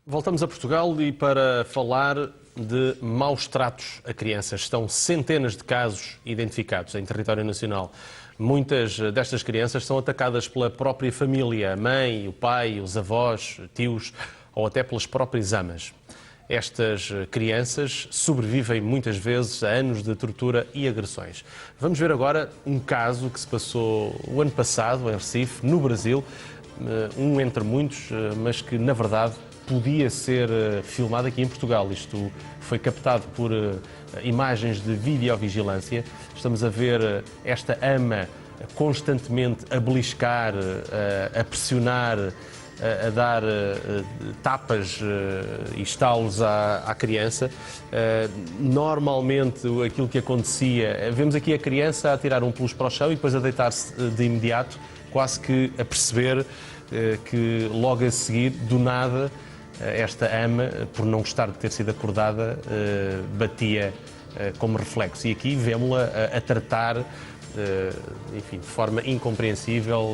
Voltamos a Portugal e para falar de maus tratos a crianças. Estão centenas de casos identificados em território nacional. Muitas destas crianças são atacadas pela própria família, a mãe, o pai, os avós, tios ou até pelas próprias amas. Estas crianças sobrevivem muitas vezes a anos de tortura e agressões. Vamos ver agora um caso que se passou o ano passado em Recife, no Brasil, um entre muitos, mas que na verdade podia ser filmado aqui em Portugal. Isto foi captado por imagens de videovigilância. Estamos a ver esta ama constantemente a beliscar, a pressionar, a dar tapas e estalos à criança. Normalmente aquilo que acontecia, vemos aqui a criança a tirar um peluche para o chão e depois a deitar-se de imediato, quase que a perceber que logo a seguir, do nada, esta ama, por não gostar de ter sido acordada, batia como reflexo. E aqui vemos-la a tratar, enfim, de forma incompreensível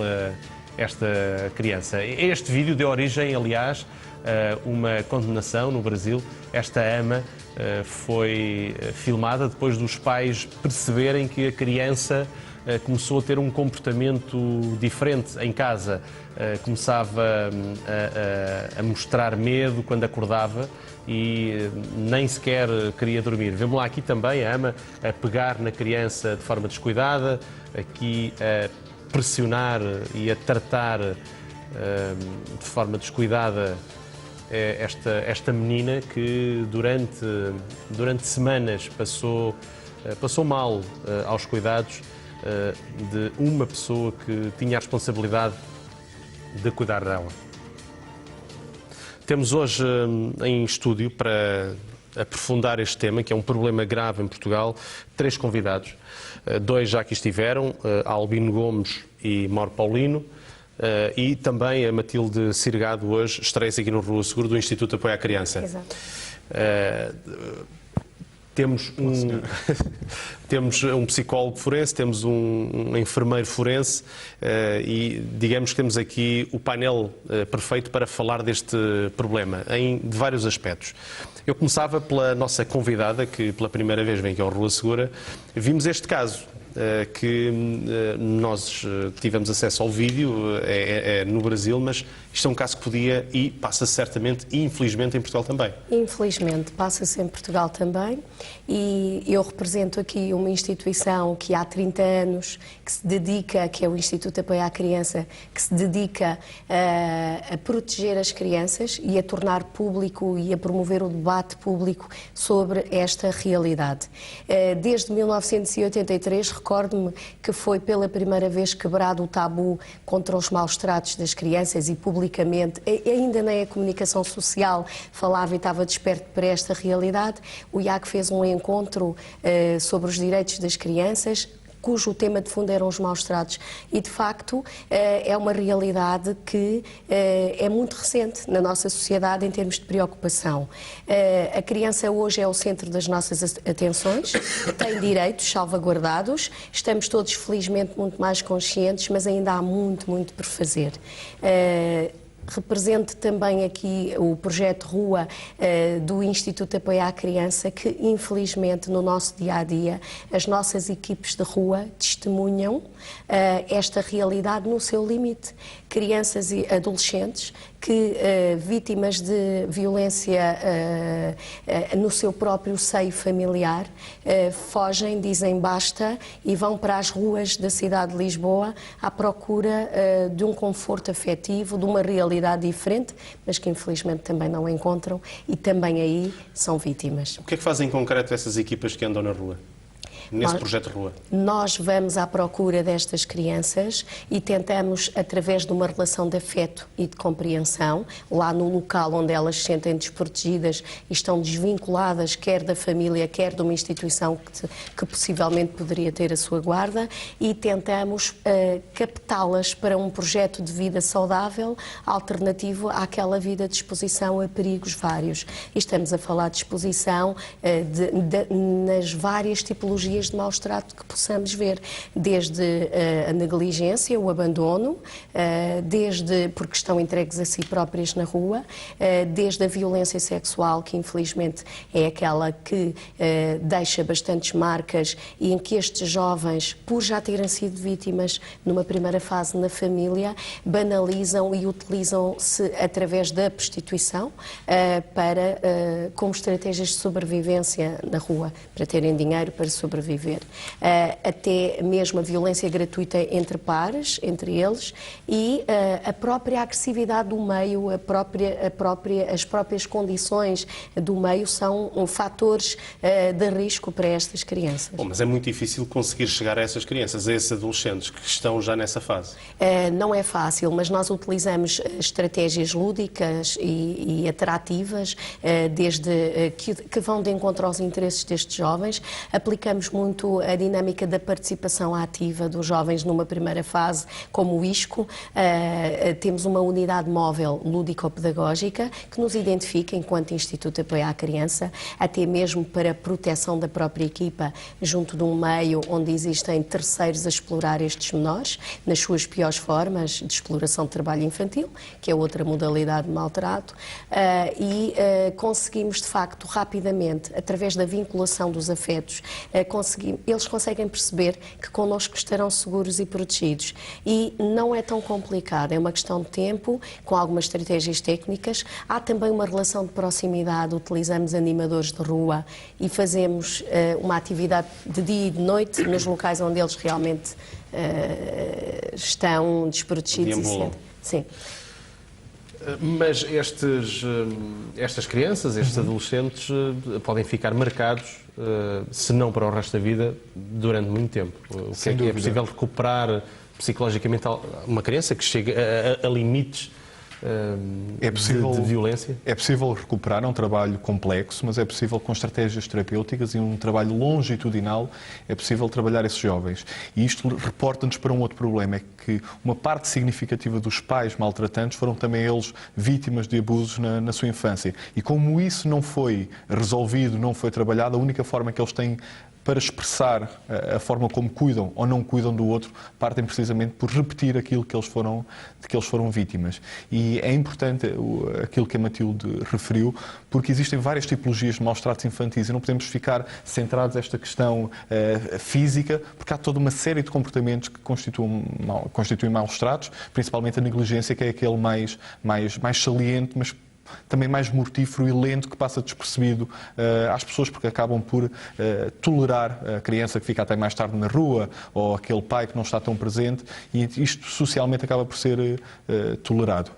esta criança. Este vídeo deu origem, aliás, a uma condenação no Brasil. Esta ama foi filmada depois dos pais perceberem que a criança começou a ter um comportamento diferente em casa. Começava a mostrar medo quando acordava e nem sequer queria dormir. Vemos lá aqui também a ama a pegar na criança de forma descuidada, aqui a pressionar e a tratar de forma descuidada esta menina que durante semanas passou mal aos cuidados de uma pessoa que tinha a responsabilidade de cuidar dela. Temos hoje em estúdio, para aprofundar este tema, que é um problema grave em Portugal, 3 convidados. 2 já aqui estiveram, Albino Gomes e Mauro Paulino, e também a Matilde Sirgado hoje estreia-se aqui no Rua Seguro, do Instituto de Apoio à Criança. Exato. Temos um psicólogo forense, temos um enfermeiro forense e digamos que temos aqui o painel perfeito para falar deste problema, de vários aspectos. Eu começava pela nossa convidada, que pela primeira vez vem aqui ao Rua Segura. Vimos este caso, que nós tivemos acesso ao vídeo, é no Brasil, mas isto é um caso que podia e passa certamente e infelizmente em Portugal também. Infelizmente passa-se em Portugal também, e eu represento aqui uma instituição que há 30 anos que se dedica, que é o Instituto de Apoio à Criança, que se dedica a proteger as crianças e a tornar público e a promover o debate público sobre esta realidade. Desde 1983, recordo-me que foi pela primeira vez quebrado o tabu contra os maus tratos das crianças e publicamente, ainda nem a comunicação social falava e estava desperto para esta realidade. O IAC fez um encontro sobre os direitos das crianças, cujo tema de fundo eram os maus tratos, e de facto é uma realidade que é muito recente na nossa sociedade em termos de preocupação. A criança hoje é o centro das nossas atenções, tem direitos salvaguardados, estamos todos felizmente muito mais conscientes, mas ainda há muito, muito por fazer. Represento também aqui o projeto Rua do Instituto de Apoio à Criança, que infelizmente no nosso dia-a-dia as nossas equipes de rua testemunham esta realidade no seu limite. Crianças e adolescentes que, vítimas de violência no seu próprio seio familiar, fogem, dizem basta e vão para as ruas da cidade de Lisboa à procura de um conforto afetivo, de uma realidade diferente, mas que infelizmente também não encontram, e também aí são vítimas. O que é que fazem em concreto essas equipas que andam na rua? Nesse projeto Rua? Nós vamos à procura destas crianças e tentamos, através de uma relação de afeto e de compreensão, lá no local onde elas se sentem desprotegidas e estão desvinculadas, quer da família, quer de uma instituição que possivelmente poderia ter a sua guarda, e tentamos captá-las para um projeto de vida saudável, alternativo àquela vida de exposição a perigos vários. E estamos a falar de exposição nas várias tipologias tipologias de maus-trato que possamos ver, desde a negligência, o abandono, desde porque estão entregues a si próprias na rua, desde a violência sexual, que infelizmente é aquela que deixa bastantes marcas e em que estes jovens, por já terem sido vítimas numa primeira fase na família, banalizam e utilizam-se através da prostituição como estratégias de sobrevivência na rua, para terem dinheiro para sobreviver. Até mesmo a violência gratuita entre pares, entre eles, e a própria agressividade do meio, as próprias condições do meio são fatores de risco para estas crianças. Bom, mas é muito difícil conseguir chegar a essas crianças, a esses adolescentes que estão já nessa fase. Não é fácil, mas nós utilizamos estratégias lúdicas e atrativas, desde que vão de encontro aos interesses destes jovens. Aplicamos muito a dinâmica da participação ativa dos jovens numa primeira fase, como o ISCO. Temos uma unidade móvel lúdico-pedagógica que nos identifica enquanto Instituto de Apoio à Criança, até mesmo para a proteção da própria equipa junto de um meio onde existem terceiros a explorar estes menores nas suas piores formas de exploração de trabalho infantil, que é outra modalidade de maltrato, e conseguimos de facto rapidamente, através da vinculação dos afetos, eles conseguem perceber que connosco estarão seguros e protegidos. E não é tão complicado, é uma questão de tempo, com algumas estratégias técnicas. Há também uma relação de proximidade, utilizamos animadores de rua e fazemos uma atividade de dia e de noite nos locais onde eles realmente estão desprotegidos. Sim. Mas estas crianças, estes adolescentes, podem ficar marcados, se não para o resto da vida, durante muito tempo. O que é possível recuperar psicologicamente uma criança que chega a limites de violência? É possível recuperar, é um trabalho complexo, mas é possível com estratégias terapêuticas e um trabalho longitudinal, é possível trabalhar esses jovens. E isto reporta-nos para um outro problema, é que uma parte significativa dos pais maltratantes foram também eles vítimas de abusos na sua infância. E como isso não foi resolvido, não foi trabalhado, a única forma que eles têm para expressar a forma como cuidam ou não cuidam do outro, partem precisamente por repetir aquilo de que eles foram vítimas. E é importante aquilo que a Matilde referiu, porque existem várias tipologias de maus-tratos infantis e não podemos ficar centrados nesta questão física, porque há toda uma série de comportamentos que constituem maus-tratos, principalmente a negligência, que é aquele mais saliente, mas também mais mortífero e lento, que passa despercebido às pessoas, porque acabam por tolerar a criança que fica até mais tarde na rua, ou aquele pai que não está tão presente, e isto socialmente acaba por ser tolerado.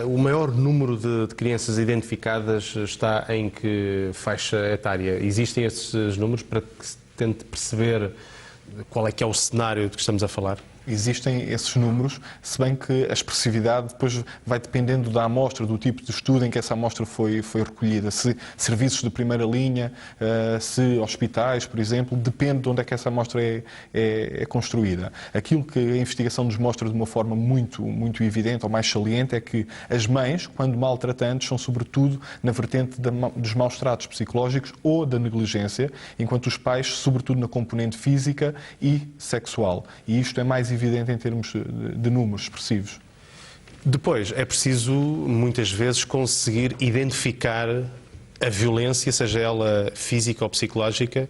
O maior número de crianças identificadas está em que faixa etária? Existem esses números para que se tente perceber qual é que é o cenário de que estamos a falar? Existem esses números, se bem que a expressividade depois vai dependendo da amostra, do tipo de estudo em que essa amostra foi recolhida. Se serviços de primeira linha, se hospitais, por exemplo, depende de onde é que essa amostra é construída. Aquilo que a investigação nos mostra de uma forma muito evidente ou mais saliente é que as mães, quando maltratantes, são sobretudo na vertente dos maus-tratos psicológicos ou da negligência, enquanto os pais, sobretudo na componente física e sexual. E isto é mais evidente em termos de números expressivos. Depois, é preciso, muitas vezes, conseguir identificar a violência, seja ela física ou psicológica,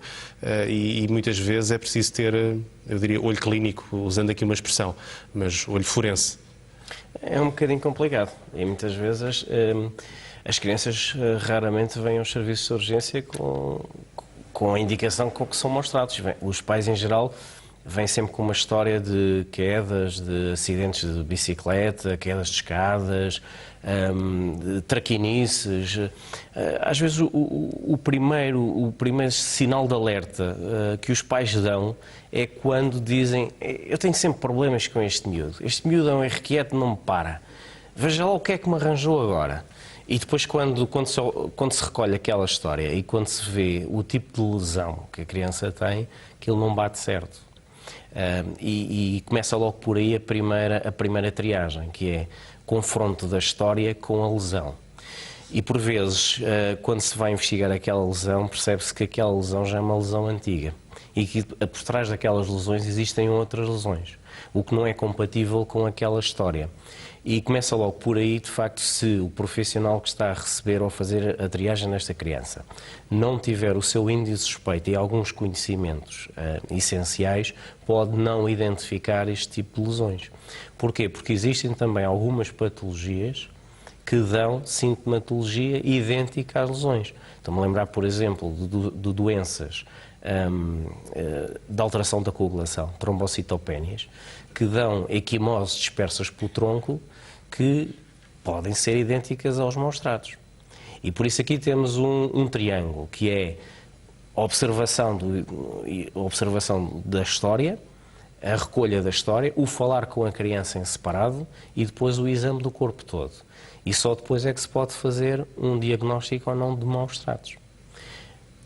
e muitas vezes é preciso ter, eu diria, olho clínico, usando aqui uma expressão, mas olho forense. É um bocadinho complicado e muitas vezes as crianças raramente vêm aos serviços de urgência com a indicação com que são maus-tratos. Os pais, em geral, vem sempre com uma história de quedas, de acidentes de bicicleta, quedas de escadas, de traquinices. Às vezes o primeiro sinal de alerta que os pais dão é quando dizem: eu tenho sempre problemas com este miúdo é um irrequieto, não me para, veja lá o que é que me arranjou agora. E depois, quando se recolhe aquela história e quando se vê o tipo de lesão que a criança tem, aquilo não bate certo. E começa logo por aí a primeira triagem, que é confronto da história com a lesão. E por vezes, quando se vai investigar aquela lesão, percebe-se que aquela lesão já é uma lesão antiga e que por trás daquelas lesões existem outras lesões, o que não é compatível com aquela história. E começa logo por aí, de facto, se o profissional que está a receber ou fazer a triagem nesta criança não tiver o seu índice suspeito e alguns conhecimentos essenciais, pode não identificar este tipo de lesões. Porquê? Porque existem também algumas patologias que dão sintomatologia idêntica às lesões. Estou-me a lembrar, por exemplo, de doenças de alteração da coagulação, trombocitopénias, que dão equimoses dispersas pelo tronco que podem ser idênticas aos maus tratos. E por isso aqui temos um triângulo, que é a observação da história, a recolha da história, o falar com a criança em separado e depois o exame do corpo todo. E só depois é que se pode fazer um diagnóstico ou não de maus tratos.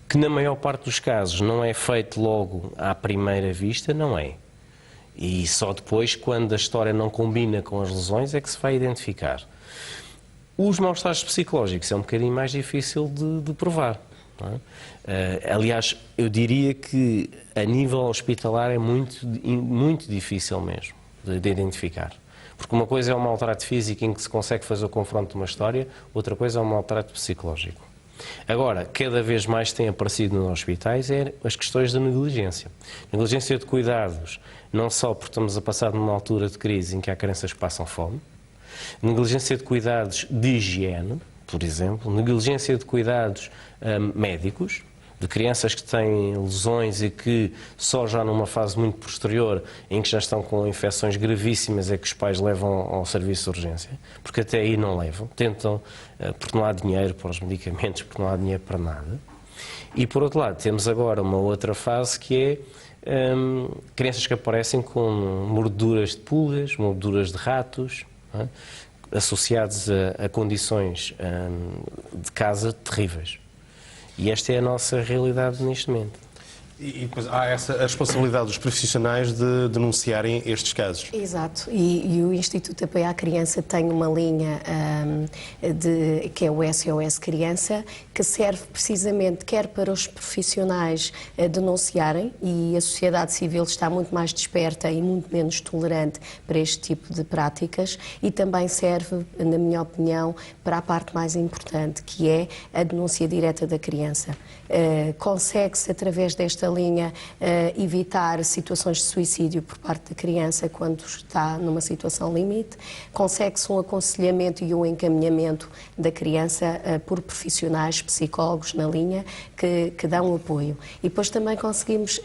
Que na maior parte dos casos não é feito logo à primeira vista, não é. E só depois, quando a história não combina com as lesões, é que se vai identificar. Os maus tratos psicológicos é um bocadinho mais difícil de provar. Não é? Aliás, eu diria que a nível hospitalar é muito difícil mesmo de identificar. Porque uma coisa é um maltrato físico em que se consegue fazer o confronto de uma história, outra coisa é um maltrato psicológico. Agora, cada vez mais tem aparecido nos hospitais as questões da negligência. Negligência de cuidados, não só porque estamos a passar numa altura de crise em que há crianças que passam fome, negligência de cuidados de higiene, por exemplo, negligência de cuidados médicos, de crianças que têm lesões e que só já numa fase muito posterior, em que já estão com infecções gravíssimas, é que os pais levam ao serviço de urgência, porque até aí não levam, tentam, porque não há dinheiro para os medicamentos, porque não há dinheiro para nada. E por outro lado, temos agora uma outra fase que é crianças que aparecem com mordeduras de pulgas, mordeduras de ratos, não é? Associados a condições de casa terríveis. E esta é a nossa realidade neste momento. E depois há a responsabilidade dos profissionais de denunciarem estes casos. Exato. E o Instituto de Apoio à Criança tem uma linha que é o SOS Criança, que serve precisamente quer para os profissionais denunciarem, e a sociedade civil está muito mais desperta e muito menos tolerante para este tipo de práticas, e também serve, na minha opinião, para a parte mais importante, que é a denúncia direta da criança. Consegue-se, através desta linha, evitar situações de suicídio por parte da criança quando está numa situação limite. Consegue-se um aconselhamento e um encaminhamento da criança por profissionais, psicólogos na linha, que dão apoio. E depois também conseguimos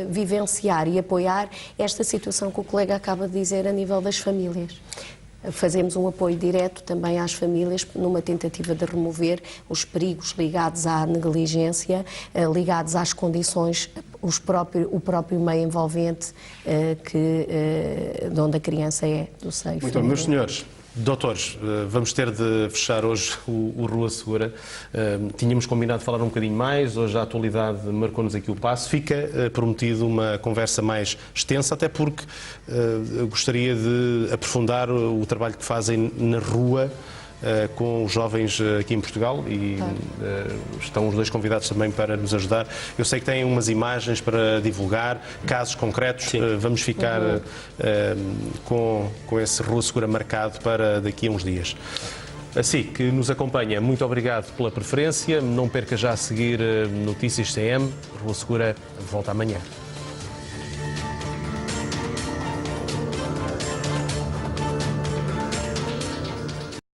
vivenciar e apoiar esta situação que o colega acaba de dizer a nível das famílias. Fazemos um apoio direto também às famílias numa tentativa de remover os perigos ligados à negligência, ligados às condições, o próprio meio envolvente de onde a criança é, do seio. Muito bem, meus senhores. Doutores, vamos ter de fechar hoje o Rua Segura. Tínhamos combinado falar um bocadinho mais, hoje a atualidade marcou-nos aqui o passo. Fica prometido uma conversa mais extensa, até porque gostaria de aprofundar o trabalho que fazem na rua com os jovens aqui em Portugal, e estão os dois convidados também para nos ajudar. Eu sei que têm umas imagens para divulgar, casos concretos. Vamos ficar com esse Rua Segura marcado para daqui a uns dias. Assim que nos acompanha, muito obrigado pela preferência. Não perca já a seguir Notícias CM. Rua Segura volta amanhã.